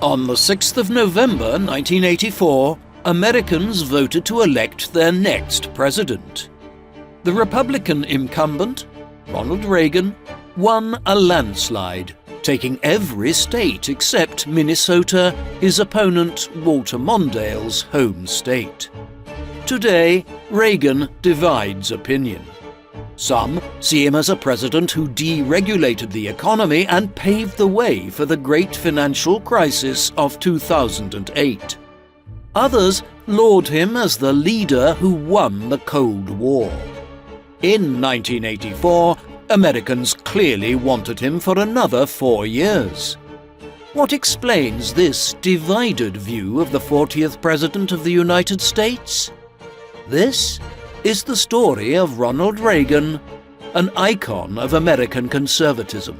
On the 6th of November 1984, Americans voted to elect their next president. The Republican incumbent, Ronald Reagan, won a landslide, taking every state except Minnesota, his opponent Walter Mondale's home state. Today, Reagan divides opinion. Some see him as a president who deregulated the economy and paved the way for the great financial crisis of 2008. Others laud him as the leader who won the Cold War. In 1984, Americans clearly wanted him for another 4 years. What explains this divided view of the 40th President of the United States? This is the story of Ronald Reagan, an icon of American conservatism.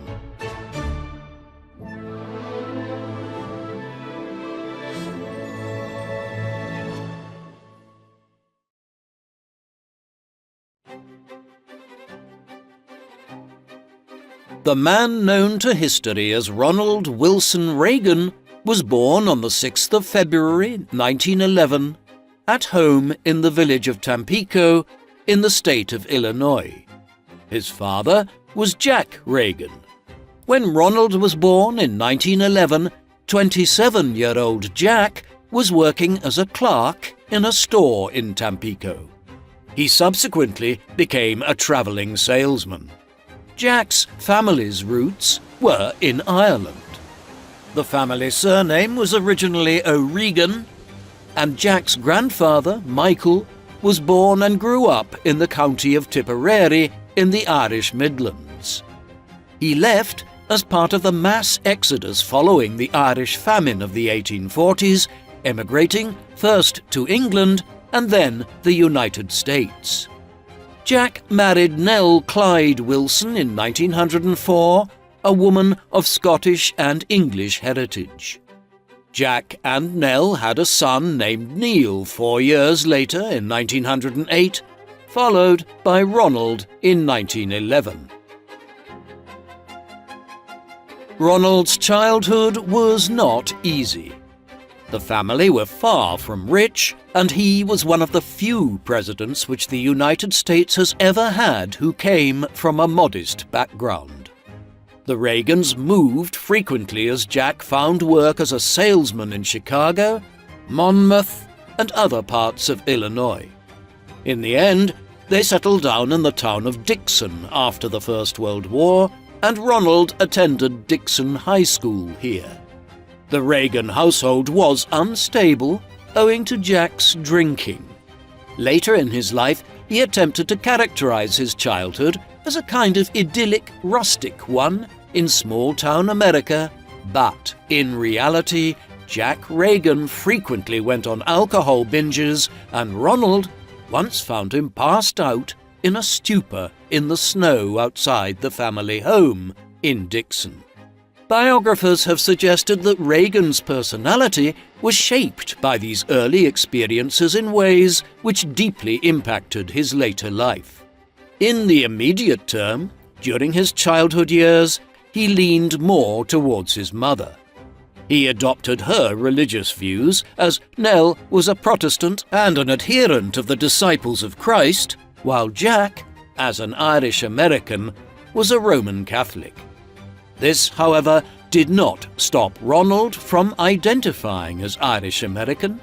The man known to history as Ronald Wilson Reagan was born on the 6th of February 1911 at home in the village of Tampico in the state of Illinois. His father was Jack Reagan. When Ronald was born in 1911, 27-year-old Jack was working as a clerk in a store in Tampico. He subsequently became a traveling salesman. Jack's family's roots were in Ireland. The family surname was originally O'Regan, and Jack's grandfather, Michael, was born and grew up in the county of Tipperary in the Irish Midlands. He left as part of the mass exodus following the Irish famine of the 1840s, emigrating first to England and then the United States. Jack married Nell Clyde Wilson in 1904, a woman of Scottish and English heritage. Jack and Nell had a son named Neil 4 years later in 1908, followed by Ronald in 1911. Ronald's childhood was not easy. The family were far from rich, and he was one of the few presidents which the United States has ever had who came from a modest background. The Reagans moved frequently as Jack found work as a salesman in Chicago, Monmouth, and other parts of Illinois. In the end, they settled down in the town of Dixon after the First World War, and Ronald attended Dixon High School here. The Reagan household was unstable owing to Jack's drinking. Later in his life, he attempted to characterize his childhood as a kind of idyllic, rustic one in small-town America, but in reality, Jack Reagan frequently went on alcohol binges, and Ronald once found him passed out in a stupor in the snow outside the family home in Dixon. Biographers have suggested that Reagan's personality was shaped by these early experiences in ways which deeply impacted his later life. In the immediate term, during his childhood years, he leaned more towards his mother. He adopted her religious views, as Nell was a Protestant and an adherent of the Disciples of Christ, while Jack, as an Irish-American, was a Roman Catholic. This, however, did not stop Ronald from identifying as Irish-American.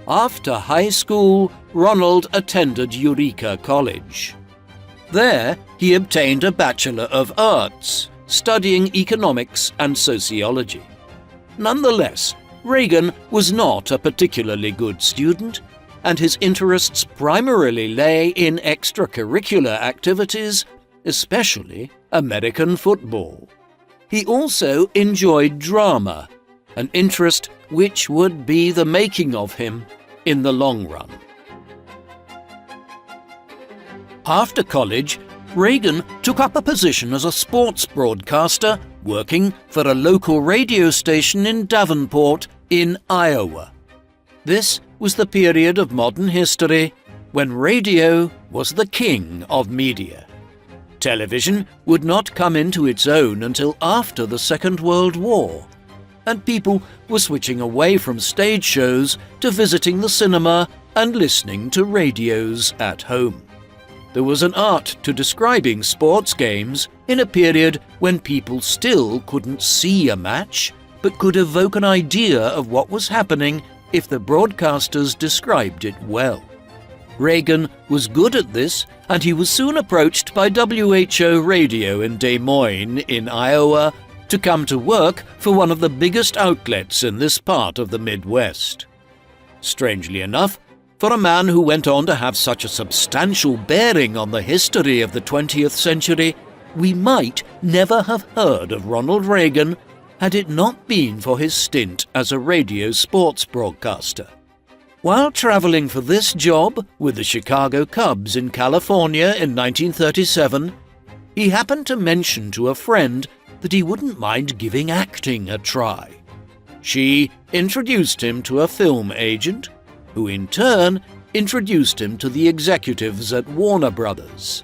After high school, Ronald attended Eureka College. There, he obtained a Bachelor of Arts, studying economics and sociology. Nonetheless, Reagan was not a particularly good student, and his interests primarily lay in extracurricular activities, especially American football. He also enjoyed drama, an interest which would be the making of him in the long run. After college, Reagan took up a position as a sports broadcaster, working for a local radio station in Davenport in Iowa. This was the period of modern history when radio was the king of media. Television would not come into its own until after the Second World War. and people were switching away from stage shows to visiting the cinema and listening to radios at home. There was an art to describing sports games in a period when people still couldn't see a match, but could evoke an idea of what was happening if the broadcasters described it well. Reagan was good at this, and he was soon approached by WHO Radio in Des Moines, in Iowa, to come to work for one of the biggest outlets in this part of the Midwest. Strangely enough, for a man who went on to have such a substantial bearing on the history of the 20th century, we might never have heard of Ronald Reagan had it not been for his stint as a radio sports broadcaster. While traveling for this job with the Chicago Cubs in California in 1937, he happened to mention to a friend that he wouldn't mind giving acting a try. She introduced him to a film agent, who in turn introduced him to the executives at Warner Brothers.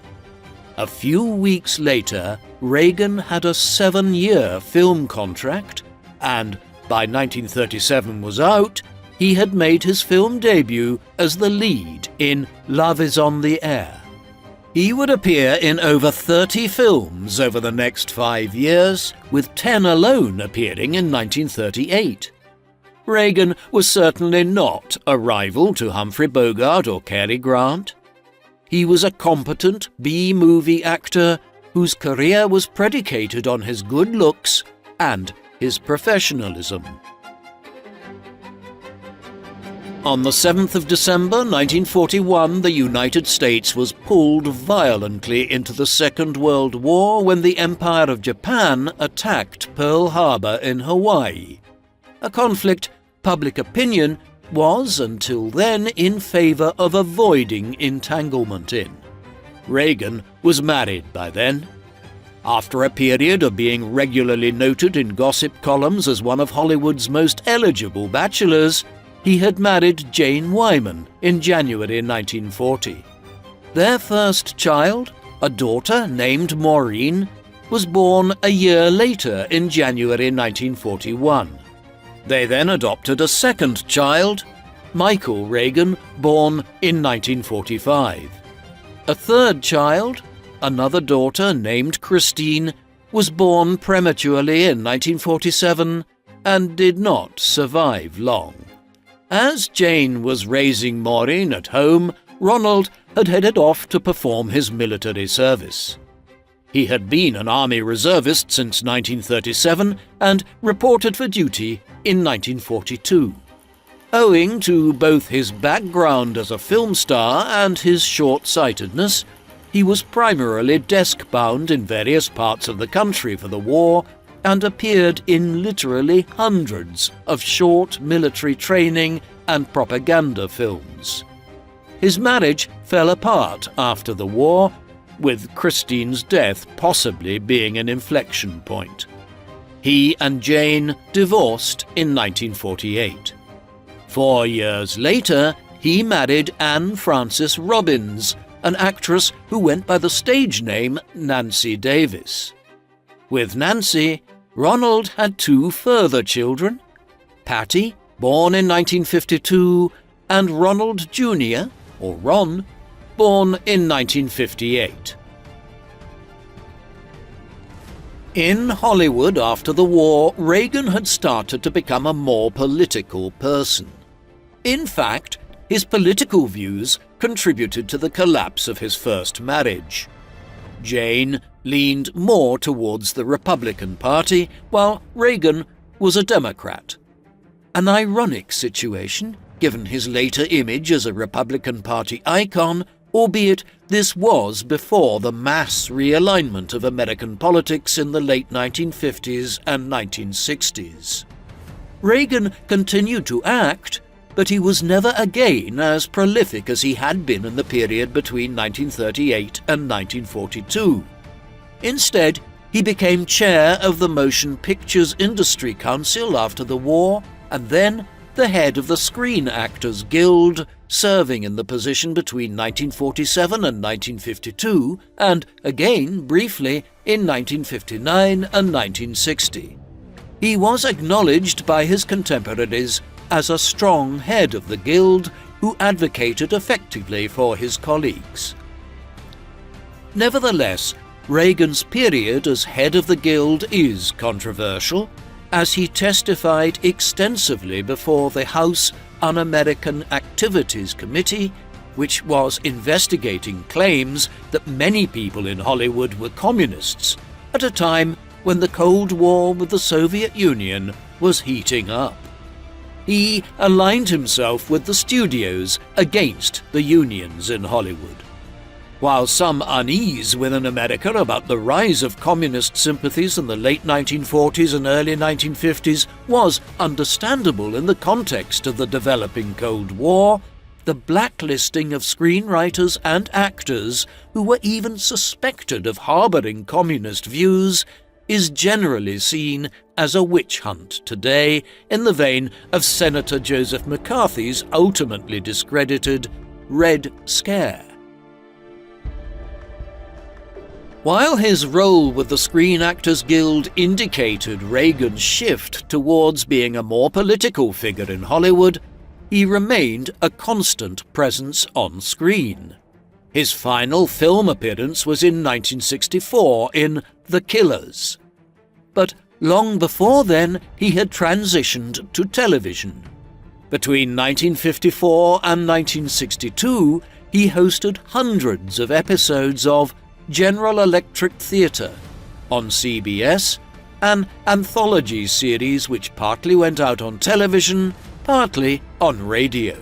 A few weeks later, Reagan had a 7-year film contract, and by 1937 was out, he had made his film debut as the lead in Love is on the Air. He would appear in over 30 films over the next 5 years, with 10 alone appearing in 1938. Reagan was certainly not a rival to Humphrey Bogart or Cary Grant. He was a competent B-movie actor whose career was predicated on his good looks and his professionalism. On the 7th of December 1941, the United States was pulled violently into the Second World War when the Empire of Japan attacked Pearl Harbor in Hawaii, a conflict public opinion was until then in favor of avoiding entanglement in. Reagan was married by then. After a period of being regularly noted in gossip columns as one of Hollywood's most eligible bachelors, he had married Jane Wyman in January 1940. Their first child, a daughter named Maureen, was born a year later in January 1941. They then adopted a second child, Michael Reagan, born in 1945. A third child, another daughter named Christine, was born prematurely in 1947 and did not survive long. As Jane was raising Maureen at home, Ronald had headed off to perform his military service. He had been an Army reservist since 1937 and reported for duty in 1942. Owing to both his background as a film star and his short-sightedness, he was primarily desk-bound in various parts of the country for the war and appeared in literally hundreds of short military training and propaganda films. His marriage fell apart after the war, with Christine's death possibly being an inflection point. He and Jane divorced in 1948. 4 years later, he married Anne Frances Robbins, an actress who went by the stage name Nancy Davis. With Nancy, Ronald had 2 further children, Patty, born in 1952, and Ronald Jr., or Ron, born in 1958. In Hollywood after the war, Reagan had started to become a more political person. In fact, his political views contributed to the collapse of his first marriage. Jane leaned more towards the Republican Party, while Reagan was a Democrat. An ironic situation, given his later image as a Republican Party icon, albeit this was before the mass realignment of American politics in the late 1950s and 1960s. Reagan continued to act, but he was never again as prolific as he had been in the period between 1938 and 1942. Instead, he became chair of the Motion Pictures Industry Council after the war, and then the head of the Screen Actors Guild, serving in the position between 1947 and 1952, and again briefly in 1959 and 1960. He was acknowledged by his contemporaries as a strong head of the Guild who advocated effectively for his colleagues. Nevertheless, Reagan's period as head of the Guild is controversial, as he testified extensively before the House Un-American Activities Committee, which was investigating claims that many people in Hollywood were communists at a time when the Cold War with the Soviet Union was heating up. He aligned himself with the studios against the unions in Hollywood. While some unease within America about the rise of communist sympathies in the late 1940s and early 1950s was understandable in the context of the developing Cold War, the blacklisting of screenwriters and actors who were even suspected of harboring communist views is generally seen as a witch hunt today, in the vein of Senator Joseph McCarthy's ultimately discredited Red Scare. While his role with the Screen Actors Guild indicated Reagan's shift towards being a more political figure in Hollywood, he remained a constant presence on screen. His final film appearance was in 1964 in The Killers. But long before then, he had transitioned to television. Between 1954 and 1962, he hosted hundreds of episodes of General Electric Theatre on CBS, an anthology series which partly went out on television, partly on radio.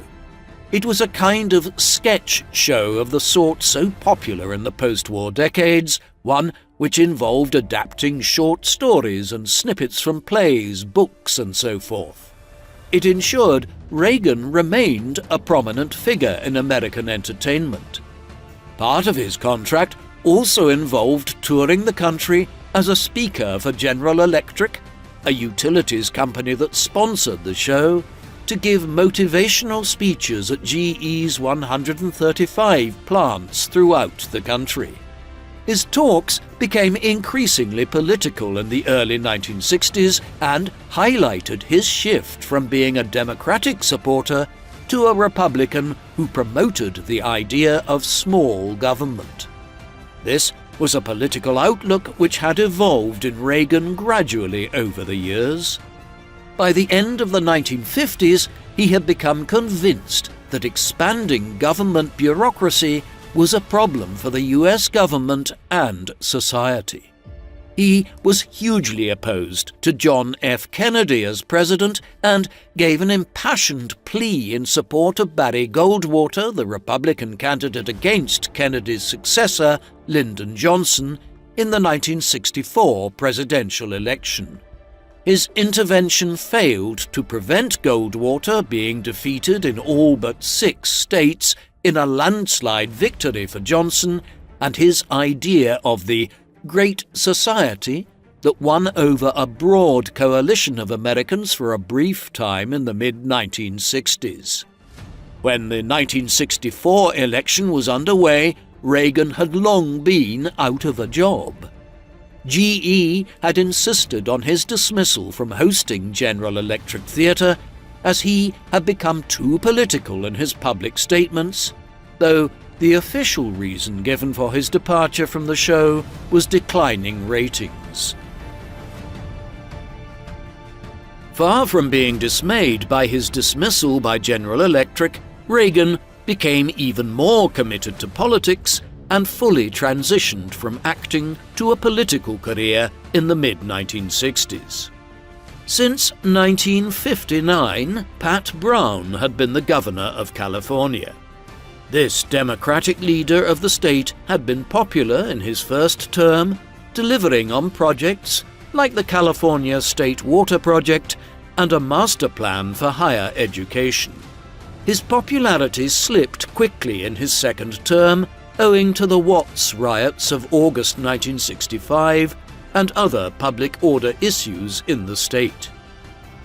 It was a kind of sketch show of the sort so popular in the post-war decades, one which involved adapting short stories and snippets from plays, books, and so forth. It ensured Reagan remained a prominent figure in American entertainment. Part of his contract also involved touring the country as a speaker for General Electric, a utilities company that sponsored the show, to give motivational speeches at GE's 135 plants throughout the country. His talks became increasingly political in the early 1960s and highlighted his shift from being a Democratic supporter to a Republican who promoted the idea of small government. This was a political outlook which had evolved in Reagan gradually over the years. By the end of the 1950s, he had become convinced that expanding government bureaucracy was a problem for the US government and society. He was hugely opposed to John F. Kennedy as president and gave an impassioned plea in support of Barry Goldwater, the Republican candidate against Kennedy's successor, Lyndon Johnson, in the 1964 presidential election. His intervention failed to prevent Goldwater being defeated in all but 6 states in a landslide victory for Johnson, and his idea of the Great Society that won over a broad coalition of Americans for a brief time in the mid-1960s. When the 1964 election was underway, Reagan had long been out of a job. GE had insisted on his dismissal from hosting General Electric Theatre, as he had become too political in his public statements, though the official reason given for his departure from the show was declining ratings. Far from being dismayed by his dismissal by General Electric, Reagan became even more committed to politics and fully transitioned from acting to a political career in the mid-1960s. Since 1959, Pat Brown had been the governor of California. This Democratic leader of the state had been popular in his first term, delivering on projects like the California State Water Project and a masterplan for higher education. His popularity slipped quickly in his second term, owing to the Watts riots of August 1965 and other public order issues in the state.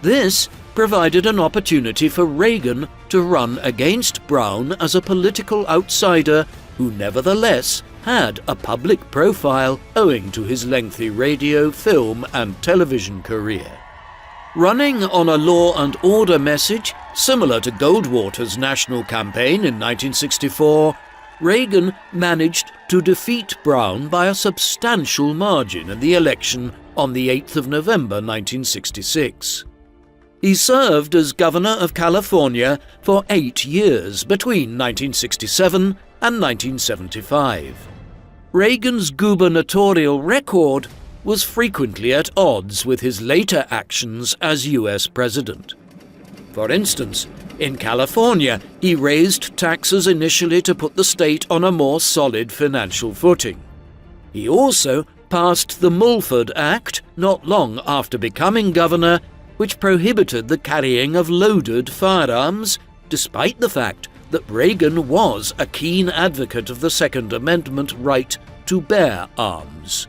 This provided an opportunity for Reagan to run against Brown as a political outsider who nevertheless had a public profile owing to his lengthy radio, film, and television career. Running on a law and order message similar to Goldwater's national campaign in 1964, Reagan managed to defeat Brown by a substantial margin in the election on the 8th of November 1966. He served as governor of California for 8 years between 1967 and 1975. Reagan's gubernatorial record was frequently at odds with his later actions as US president. For instance, in California, he raised taxes initially to put the state on a more solid financial footing. He also passed the Mulford Act not long after becoming governor, which prohibited the carrying of loaded firearms, despite the fact that Reagan was a keen advocate of the Second Amendment right to bear arms.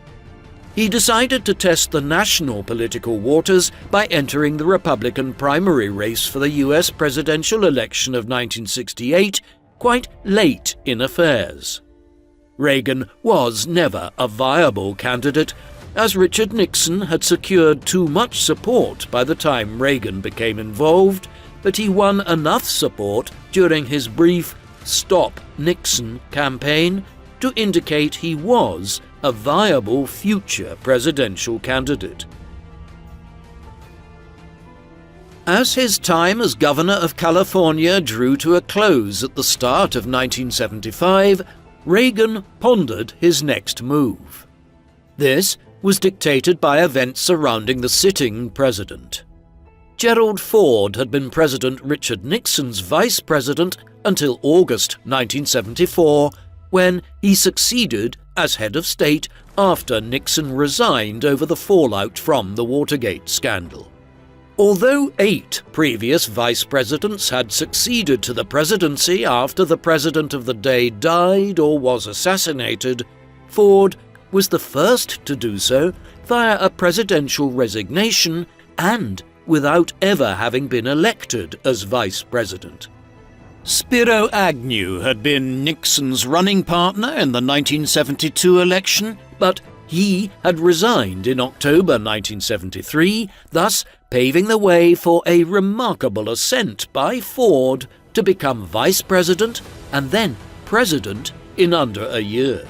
He decided to test the national political waters by entering the Republican primary race for the US presidential election of 1968 quite late in affairs. Reagan was never a viable candidate, as Richard Nixon had secured too much support by the time Reagan became involved, but he won enough support during his brief Stop Nixon campaign to indicate he was a viable future presidential candidate. As his time as governor of California drew to a close at the start of 1975, Reagan pondered his next move. This was dictated by events surrounding the sitting president. Gerald Ford had been President Richard Nixon's vice president until August 1974, when he succeeded as head of state after Nixon resigned over the fallout from the Watergate scandal. Although 8 previous vice presidents had succeeded to the presidency after the president of the day died or was assassinated, Ford was the first to do so via a presidential resignation and without ever having been elected as vice president. Spiro Agnew had been Nixon's running partner in the 1972 election, but he had resigned in October 1973, thus paving the way for a remarkable ascent by Ford to become vice president and then president in under a year.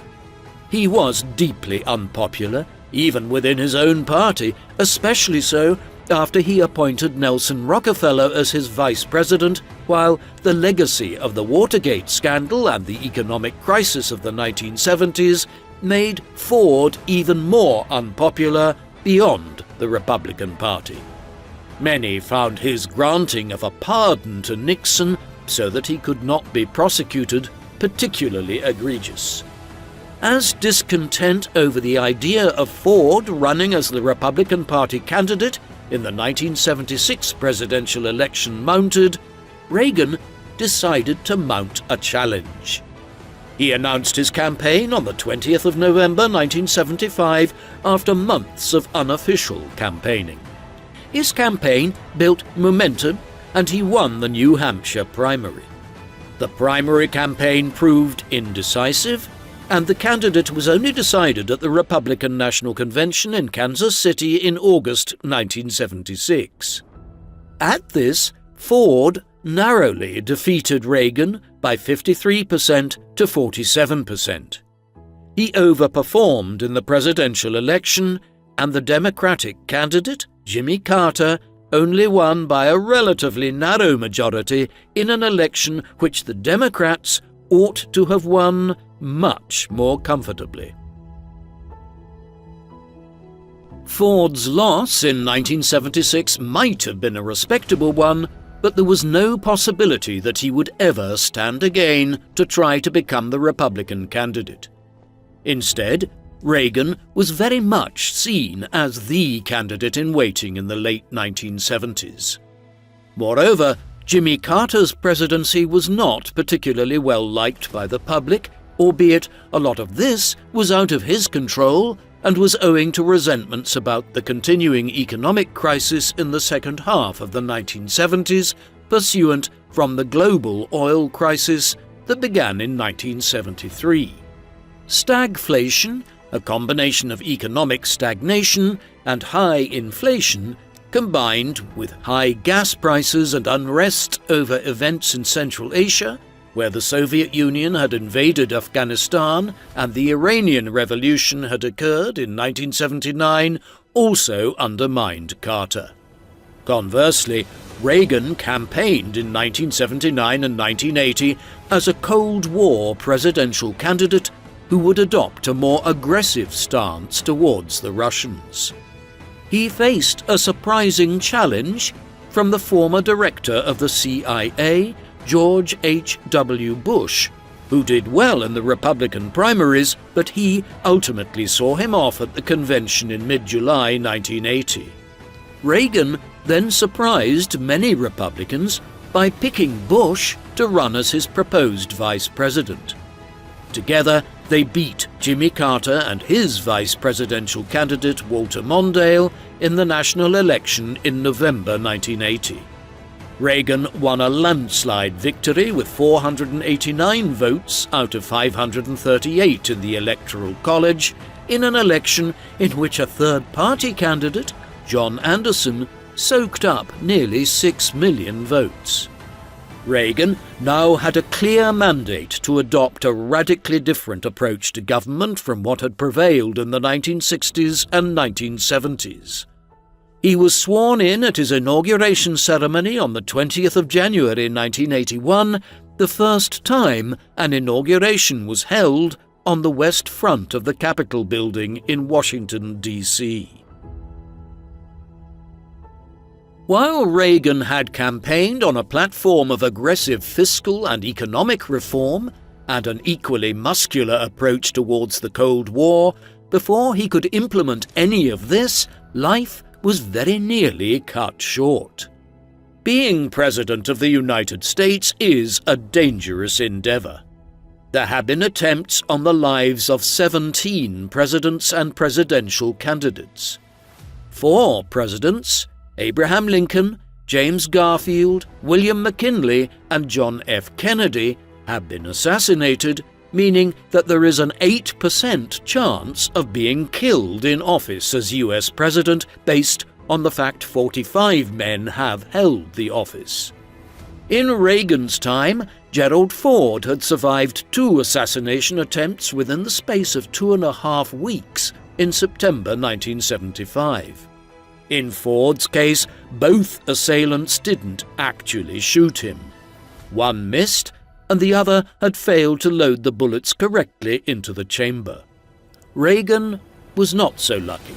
He was deeply unpopular, even within his own party, especially so after he appointed Nelson Rockefeller as his vice president, while the legacy of the Watergate scandal and the economic crisis of the 1970s made Ford even more unpopular beyond the Republican Party. Many found his granting of a pardon to Nixon so that he could not be prosecuted particularly egregious. As discontent over the idea of Ford running as the Republican Party candidate in the 1976 presidential election mounted, Reagan decided to mount a challenge. He announced his campaign on the 20th of November 1975 after months of unofficial campaigning. His campaign built momentum and he won the New Hampshire primary. The primary campaign proved indecisive, and the candidate was only decided at the Republican National Convention in Kansas City in August 1976. At this, Ford narrowly defeated Reagan by 53% to 47%. He overperformed in the presidential election, and the Democratic candidate, Jimmy Carter, only won by a relatively narrow majority in an election which the Democrats ought to have won much more comfortably. Ford's loss in 1976 might have been a respectable one, but there was no possibility that he would ever stand again to try to become the Republican candidate. Instead, Reagan was very much seen as the candidate in waiting in the late 1970s. Moreover, Jimmy Carter's presidency was not particularly well liked by the public, albeit a lot of this was out of his control and was owing to resentments about the continuing economic crisis in the second half of the 1970s, pursuant from the global oil crisis that began in 1973. Stagflation, a combination of economic stagnation and high inflation, combined with high gas prices and unrest over events in Central Asia, where the Soviet Union had invaded Afghanistan and the Iranian Revolution had occurred in 1979, also undermined Carter. Conversely, Reagan campaigned in 1979 and 1980 as a Cold War presidential candidate who would adopt a more aggressive stance towards the Russians. He faced a surprising challenge from the former director of the CIA, George H.W. Bush, who did well in the Republican primaries, but he ultimately saw him off at the convention in mid-July 1980. Reagan then surprised many Republicans by picking Bush to run as his proposed vice president. Together, they beat Jimmy Carter and his vice presidential candidate Walter Mondale in the national election in November 1980. Reagan won a landslide victory with 489 votes out of 538 in the Electoral College, in an election in which a third-party candidate, John Anderson, soaked up nearly 6 million votes. Reagan now had a clear mandate to adopt a radically different approach to government from what had prevailed in the 1960s and 1970s. He was sworn in at his inauguration ceremony on the 20th of January 1981, the first time an inauguration was held on the west front of the Capitol building in Washington, D.C. While Reagan had campaigned on a platform of aggressive fiscal and economic reform and an equally muscular approach towards the Cold War, before he could implement any of this, life was very nearly cut short. Being President of the United States is a dangerous endeavor. There have been attempts on the lives of 17 presidents and presidential candidates. 4 presidents, Abraham Lincoln, James Garfield, William McKinley, and John F. Kennedy, have been assassinated, meaning that there is an 8% chance of being killed in office as US President based on the fact 45 men have held the office. In Reagan's time, Gerald Ford had survived 2 assassination attempts within the space of 2.5 weeks in September 1975. In Ford's case, both assailants didn't actually shoot him. One missed, and the other had failed to load the bullets correctly into the chamber. Reagan was not so lucky.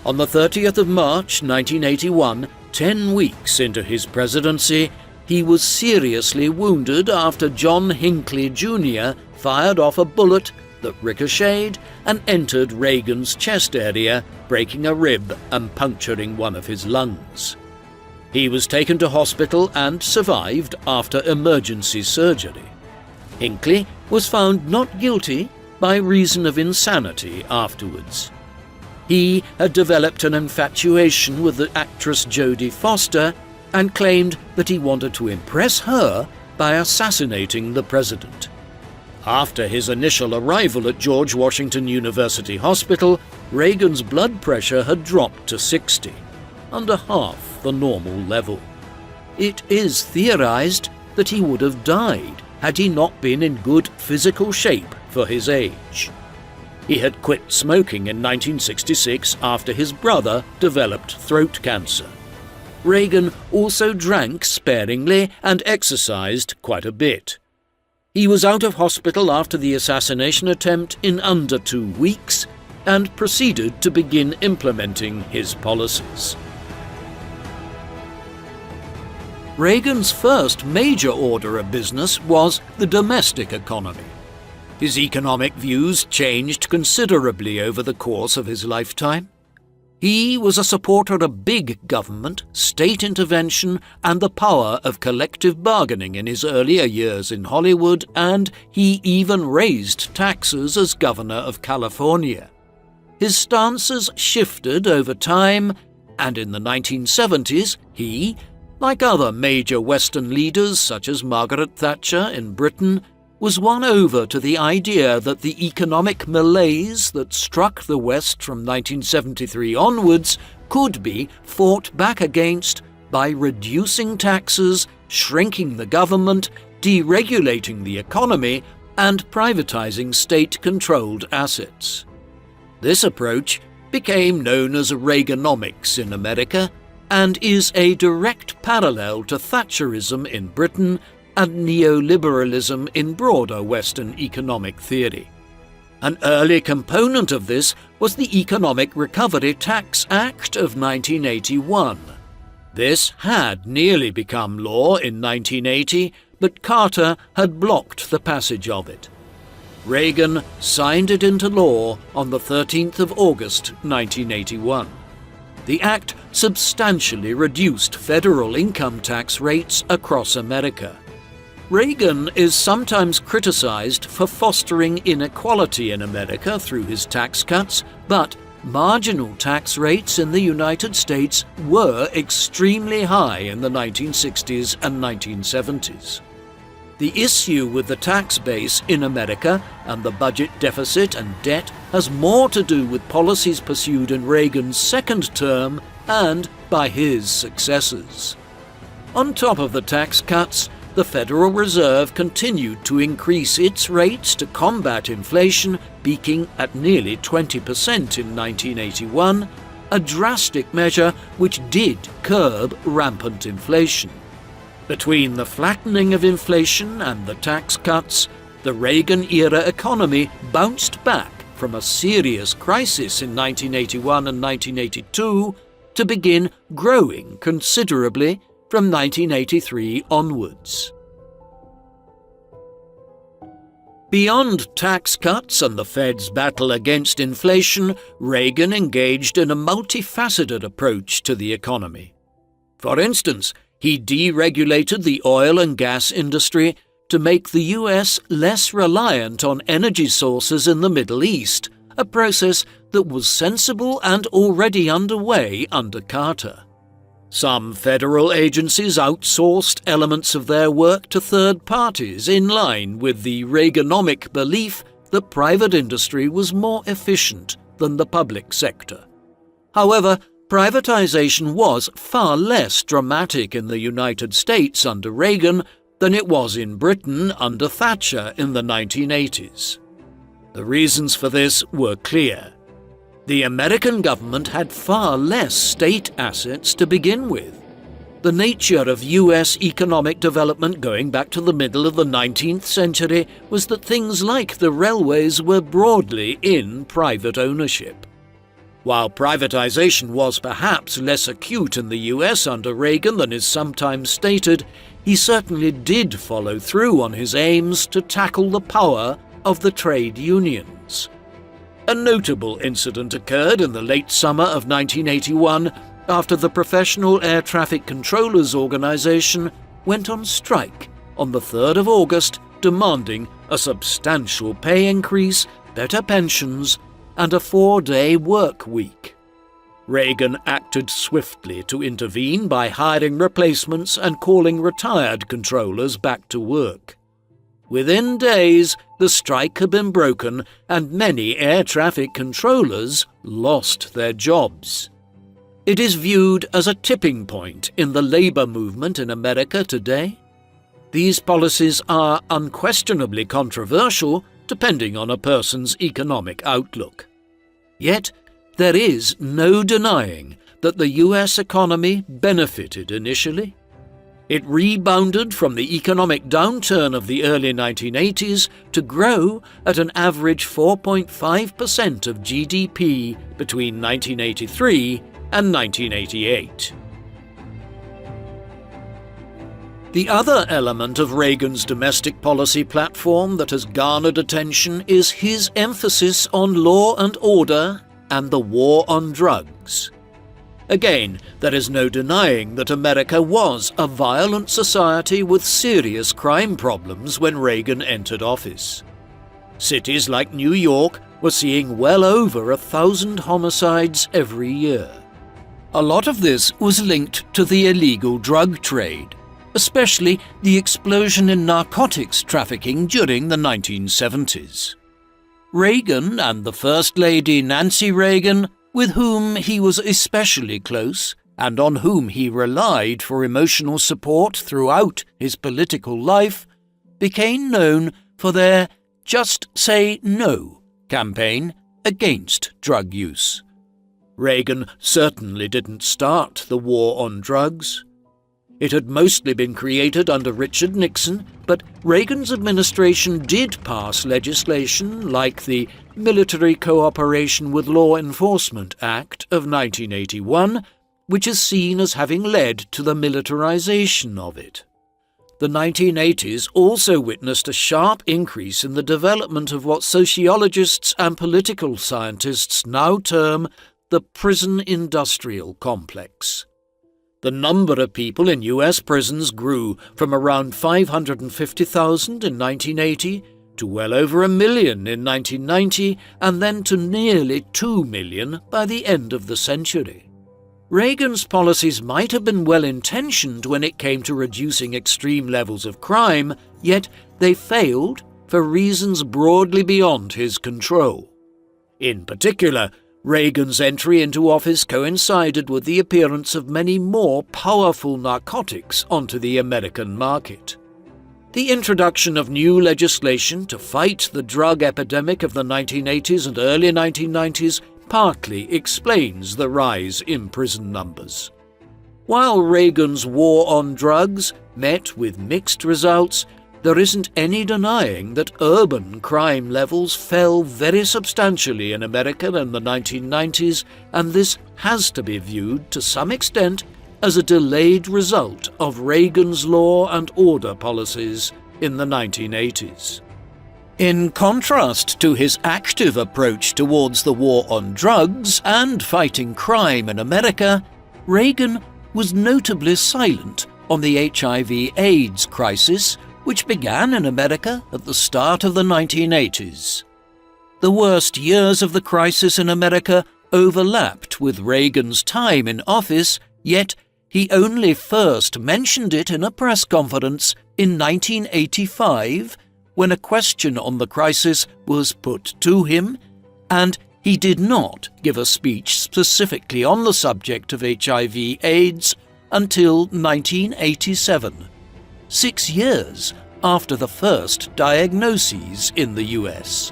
On the 30th of March 1981, 10 weeks into his presidency, he was seriously wounded after John Hinckley Jr. fired off a bullet that ricocheted and entered Reagan's chest area, breaking a rib and puncturing one of his lungs. He was taken to hospital and survived after emergency surgery. Hinckley was found not guilty by reason of insanity afterwards. He had developed an infatuation with the actress Jodie Foster and claimed that he wanted to impress her by assassinating the president. After his initial arrival at George Washington University Hospital, Reagan's blood pressure had dropped to 60, under half the normal level. It is theorized that he would have died had he not been in good physical shape for his age. He had quit smoking in 1966 after his brother developed throat cancer. Reagan also drank sparingly and exercised quite a bit. He was out of hospital after the assassination attempt in under 2 weeks and proceeded to begin implementing his policies. Reagan's first major order of business was the domestic economy. His economic views changed considerably over the course of his lifetime. He was a supporter of big government, state intervention, and the power of collective bargaining in his earlier years in Hollywood, and he even raised taxes as governor of California. His stances shifted over time, and in the 1970s he, like other major Western leaders such as Margaret Thatcher in Britain, was won over to the idea that the economic malaise that struck the West from 1973 onwards could be fought back against by reducing taxes, shrinking the government, deregulating the economy, and privatizing state-controlled assets. This approach became known as Reaganomics in America and is a direct parallel to Thatcherism in Britain and neoliberalism in broader Western economic theory. An early component of this was the Economic Recovery Tax Act of 1981. This had nearly become law in 1980, but Carter had blocked the passage of it. Reagan signed it into law on the 13th of August 1981. The act substantially reduced federal income tax rates across America. Reagan is sometimes criticized for fostering inequality in America through his tax cuts, but marginal tax rates in the United States were extremely high in the 1960s and 1970s. The issue with the tax base in America and the budget deficit and debt has more to do with policies pursued in Reagan's second term and by his successors. On top of the tax cuts, the Federal Reserve continued to increase its rates to combat inflation, peaking at nearly 20% in 1981, a drastic measure which did curb rampant inflation. Between the flattening of inflation and the tax cuts, the Reagan-era economy bounced back from a serious crisis in 1981 and 1982 to begin growing considerably from 1983 onwards. Beyond tax cuts and the Fed's battle against inflation, Reagan engaged in a multifaceted approach to the economy. For instance, he deregulated the oil and gas industry to make the US less reliant on energy sources in the Middle East, a process that was sensible and already underway under Carter. Some federal agencies outsourced elements of their work to third parties in line with the Reaganomic belief that private industry was more efficient than the public sector. However, privatization was far less dramatic in the United States under Reagan than it was in Britain under Thatcher in the 1980s. The reasons for this were clear. The American government had far less state assets to begin with. The nature of US economic development going back to the middle of the 19th century was that things like the railways were broadly in private ownership. While privatization was perhaps less acute in the US under Reagan than is sometimes stated, he certainly did follow through on his aims to tackle the power of the trade unions. A notable incident occurred in the late summer of 1981 after the Professional Air Traffic Controllers Organization went on strike on the 3rd of August, demanding a substantial pay increase, better pensions, and a 4-day work week. Reagan acted swiftly to intervene by hiring replacements and calling retired controllers back to work. Within days, the strike had been broken and many air traffic controllers lost their jobs. It is viewed as a tipping point in the labor movement in America today. These policies are unquestionably controversial depending on a person's economic outlook. Yet, there is no denying that the US economy benefited initially. It rebounded from the economic downturn of the early 1980s to grow at an average 4.5% of GDP between 1983 and 1988. The other element of Reagan's domestic policy platform that has garnered attention is his emphasis on law and order and the war on drugs. Again, there is no denying that America was a violent society with serious crime problems when Reagan entered office. Cities like New York were seeing well over 1,000 homicides every year. A lot of this was linked to the illegal drug trade, especially the explosion in narcotics trafficking during the 1970s. Reagan and the First Lady Nancy Reagan with whom he was especially close and on whom he relied for emotional support throughout his political life, became known for their Just Say No campaign against drug use. Reagan certainly didn't start the war on drugs. It had mostly been created under Richard Nixon, but Reagan's administration did pass legislation like the Military Cooperation with Law Enforcement Act of 1981, which is seen as having led to the militarization of it. The 1980s also witnessed a sharp increase in the development of what sociologists and political scientists now term the prison-industrial complex. The number of people in US prisons grew from around 550,000 in 1980 to well over 1 million in 1990 and then to nearly 2 million by the end of the century. Reagan's policies might have been well-intentioned when it came to reducing extreme levels of crime, yet they failed for reasons broadly beyond his control. In particular, Reagan's entry into office coincided with the appearance of many more powerful narcotics onto the American market. The introduction of new legislation to fight the drug epidemic of the 1980s and early 1990s partly explains the rise in prison numbers. While Reagan's war on drugs met with mixed results, there isn't any denying that urban crime levels fell very substantially in America in the 1990s, and this has to be viewed to some extent as a delayed result of Reagan's law and order policies in the 1980s. In contrast to his active approach towards the war on drugs and fighting crime in America, Reagan was notably silent on the HIV/AIDS crisis, which began in America at the start of the 1980s. The worst years of the crisis in America overlapped with Reagan's time in office, yet he only first mentioned it in a press conference in 1985 when a question on the crisis was put to him, and he did not give a speech specifically on the subject of HIV/AIDS until 1987, 6 years after the first diagnoses in the US.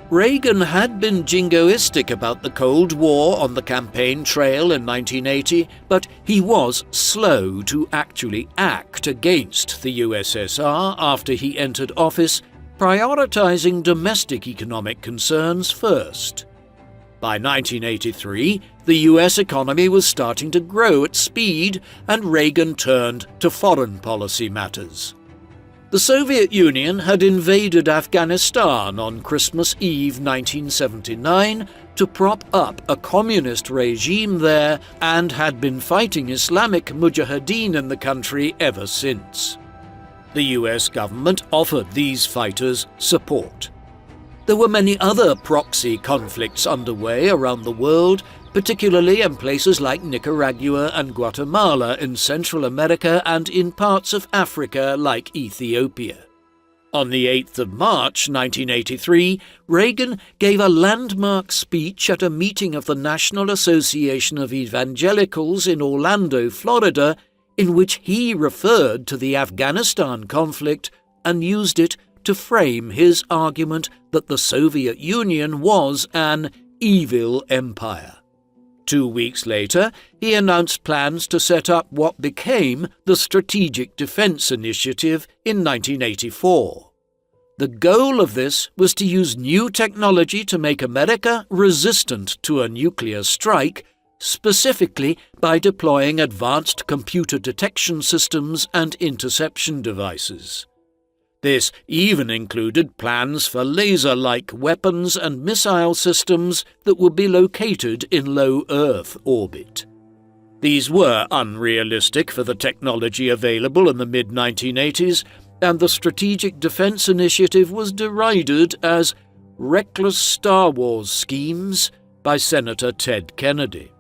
Reagan had been jingoistic about the Cold War on the campaign trail in 1980, but he was slow to actually act against the USSR after he entered office, prioritizing domestic economic concerns first. By 1983, the US economy was starting to grow at speed, and Reagan turned to foreign policy matters. The Soviet Union had invaded Afghanistan on Christmas Eve 1979 to prop up a communist regime there and had been fighting Islamic Mujahideen in the country ever since. The US government offered these fighters support. There were many other proxy conflicts underway around the world, particularly in places like Nicaragua and Guatemala in Central America and in parts of Africa like Ethiopia. On the 8th of March 1983, Reagan gave a landmark speech at a meeting of the National Association of Evangelicals in Orlando, Florida, in which he referred to the Afghanistan conflict and used it to frame his argument that the Soviet Union was an evil empire. 2 weeks later, he announced plans to set up what became the Strategic Defense Initiative in 1984. The goal of this was to use new technology to make America resistant to a nuclear strike, specifically by deploying advanced computer detection systems and interception devices. This even included plans for laser-like weapons and missile systems that would be located in low Earth orbit. These were unrealistic for the technology available in the mid-1980s, and the Strategic Defense Initiative was derided as reckless Star Wars schemes by Senator Ted Kennedy.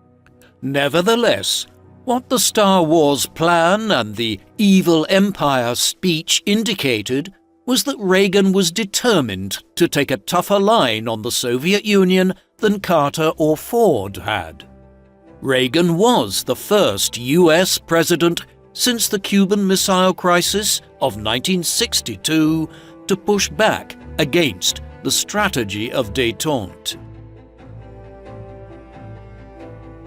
Nevertheless, what the Star Wars plan and the Evil Empire speech indicated was that Reagan was determined to take a tougher line on the Soviet Union than Carter or Ford had. Reagan was the first US president since the Cuban Missile Crisis of 1962 to push back against the strategy of détente.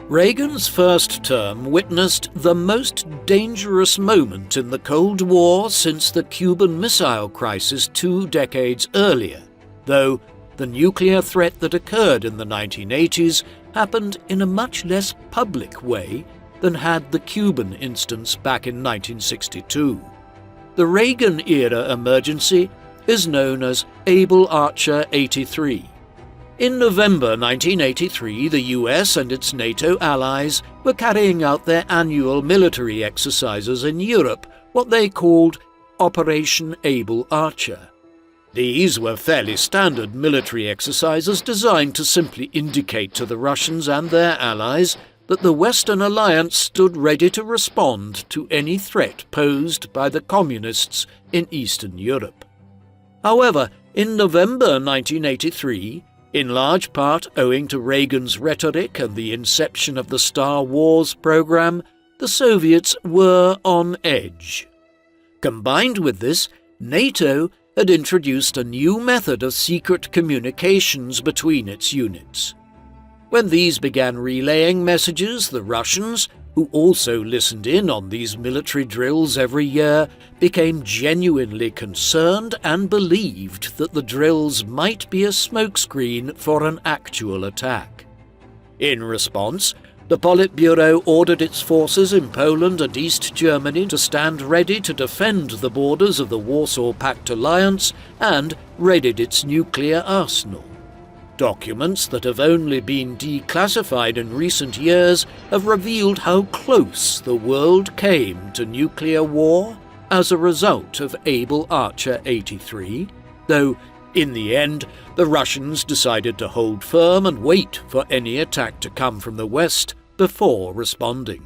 Reagan's first term witnessed the most dangerous moment in the Cold War since the Cuban Missile Crisis 2 decades earlier, though the nuclear threat that occurred in the 1980s happened in a much less public way than had the Cuban instance back in 1962. The Reagan-era emergency is known as Able Archer 83. In November 1983, the US and its NATO allies were carrying out their annual military exercises in Europe, what they called Operation Able Archer. These were fairly standard military exercises designed to simply indicate to the Russians and their allies that the Western alliance stood ready to respond to any threat posed by the communists in Eastern Europe. However, in November 1983, in large part owing to Reagan's rhetoric and the inception of the Star Wars program, the Soviets were on edge. Combined with this, NATO had introduced a new method of secret communications between its units. When these began relaying messages, the Russians, who also listened in on these military drills every year, became genuinely concerned and believed that the drills might be a smokescreen for an actual attack. In response, the Politburo ordered its forces in Poland and East Germany to stand ready to defend the borders of the Warsaw Pact alliance and readied its nuclear arsenal. Documents that have only been declassified in recent years have revealed how close the world came to nuclear war as a result of Able Archer 83, though in the end the Russians decided to hold firm and wait for any attack to come from the West before responding.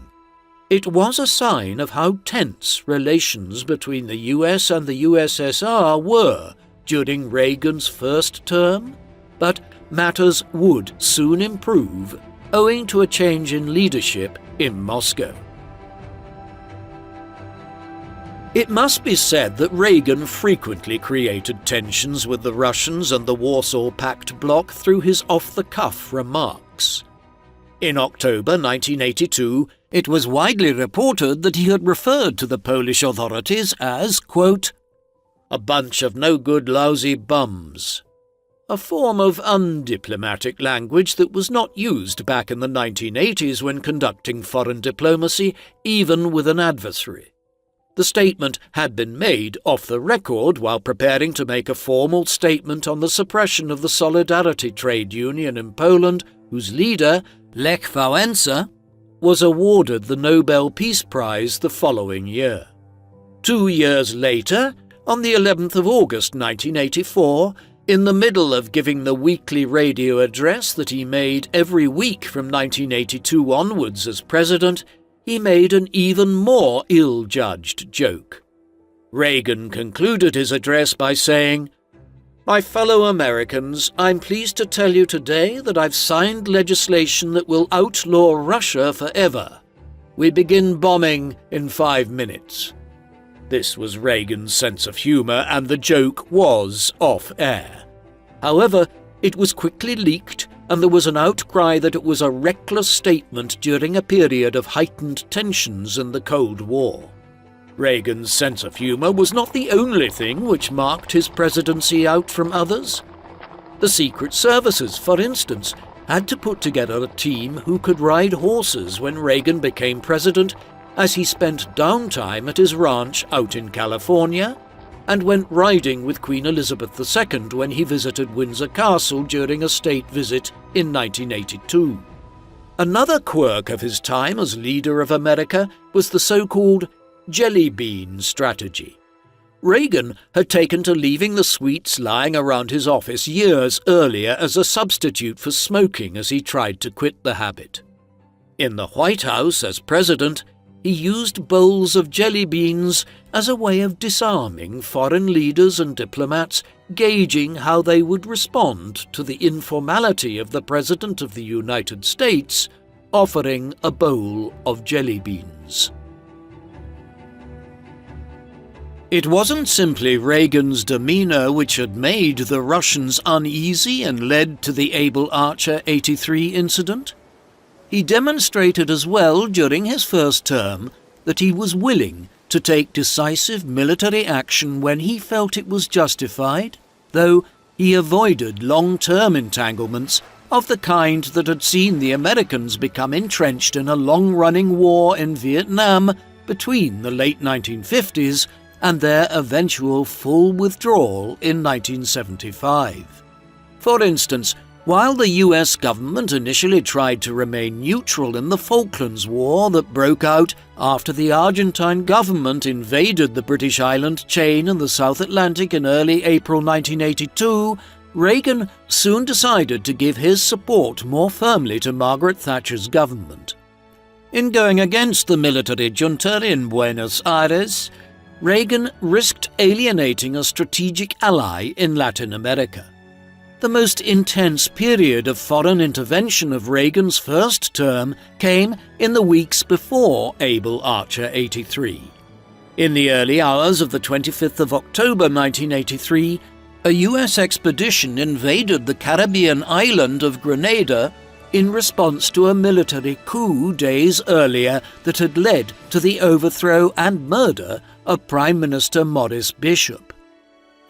It was a sign of how tense relations between the US and the USSR were during Reagan's first term, but matters would soon improve owing to a change in leadership in Moscow. It must be said that Reagan frequently created tensions with the Russians and the Warsaw Pact bloc through his off-the-cuff remarks. In October 1982, it was widely reported that he had referred to the Polish authorities as, quote, "a bunch of no-good lousy bums," a form of undiplomatic language that was not used back in the 1980s when conducting foreign diplomacy, even with an adversary. The statement had been made off the record while preparing to make a formal statement on the suppression of the Solidarity trade union in Poland, whose leader, Lech Wałęsa, was awarded the Nobel Peace Prize the following year. 2 years later, on the 11th of August 1984, in the middle of giving the weekly radio address that he made every week from 1982 onwards as president, he made an even more ill-judged joke. Reagan concluded his address by saying, "My fellow Americans, I'm pleased to tell you today that I've signed legislation that will outlaw Russia forever. We begin bombing in 5 minutes. This was Reagan's sense of humor, and the joke was off-air. However, it was quickly leaked, and there was an outcry that it was a reckless statement during a period of heightened tensions in the Cold War. Reagan's sense of humor was not the only thing which marked his presidency out from others. The Secret Services, for instance, had to put together a team who could ride horses when Reagan became president, as he spent downtime at his ranch out in California, and went riding with Queen Elizabeth II when he visited Windsor Castle during a state visit in 1982. Another quirk of his time as leader of America was the so-called jelly bean strategy. Reagan had taken to leaving the sweets lying around his office years earlier as a substitute for smoking as he tried to quit the habit. In the White House as president, he used bowls of jelly beans as a way of disarming foreign leaders and diplomats, gauging how they would respond to the informality of the President of the United States offering a bowl of jelly beans. It wasn't simply Reagan's demeanor which had made the Russians uneasy and led to the Able Archer 83 incident. He demonstrated as well during his first term that he was willing to take decisive military action when he felt it was justified, though he avoided long-term entanglements of the kind that had seen the Americans become entrenched in a long-running war in Vietnam between the late 1950s and their eventual full withdrawal in 1975. For instance, while the US government initially tried to remain neutral in the Falklands War that broke out after the Argentine government invaded the British island chain in the South Atlantic in early April 1982, Reagan soon decided to give his support more firmly to Margaret Thatcher's government. In going against the military junta in Buenos Aires, Reagan risked alienating a strategic ally in Latin America. The most intense period of foreign intervention of Reagan's first term came in the weeks before Able Archer 83. In the early hours of the 25th of October 1983, a US expedition invaded the Caribbean island of Grenada in response to a military coup days earlier that had led to the overthrow and murder of Prime Minister Maurice Bishop.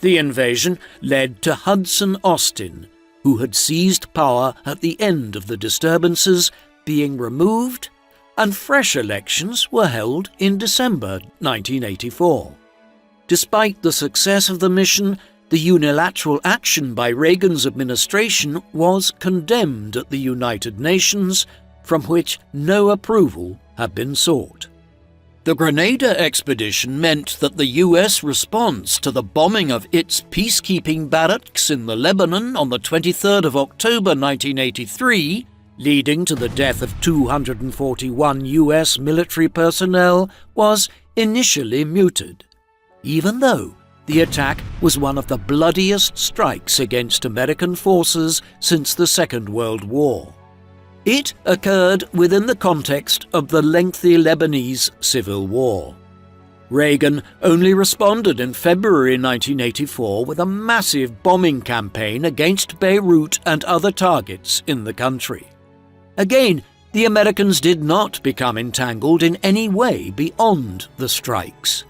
The invasion led to Hudson Austin, who had seized power at the end of the disturbances, being removed, and fresh elections were held in December 1984. Despite the success of the mission, the unilateral action by Reagan's administration was condemned at the United Nations, from which no approval had been sought. The Grenada expedition meant that the US response to the bombing of its peacekeeping barracks in the Lebanon on the 23rd of October 1983, leading to the death of 241 US military personnel, was initially muted, even though the attack was one of the bloodiest strikes against American forces since the Second World War. It occurred within the context of the lengthy Lebanese Civil War. Reagan only responded in February 1984 with a massive bombing campaign against Beirut and other targets in the country. Again, the Americans did not become entangled in any way beyond the strikes.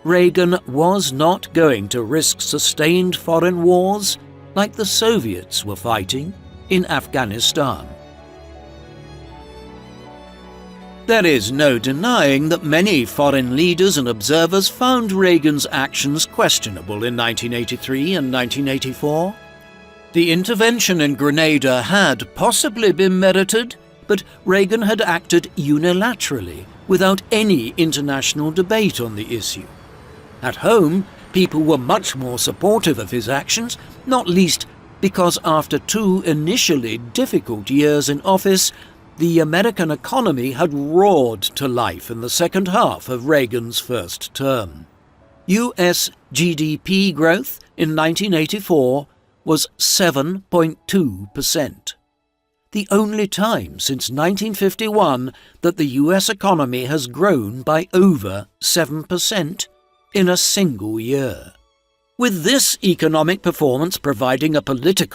Reagan was not going to risk sustained foreign wars like the Soviets were fighting in Afghanistan. There is no denying that many foreign leaders and observers found Reagan's actions questionable in 1983 and 1984. The intervention in Grenada had possibly been merited, but Reagan had acted unilaterally without any international debate on the issue. At home, people were much more supportive of his actions, not least because after 2 initially difficult years in office, the American economy had roared to life in the second half of Reagan's first term. US GDP growth in 1984 was 7.2%. The only time since 1951 that the US economy has grown by over 7% in a single year. With this economic performance providing a political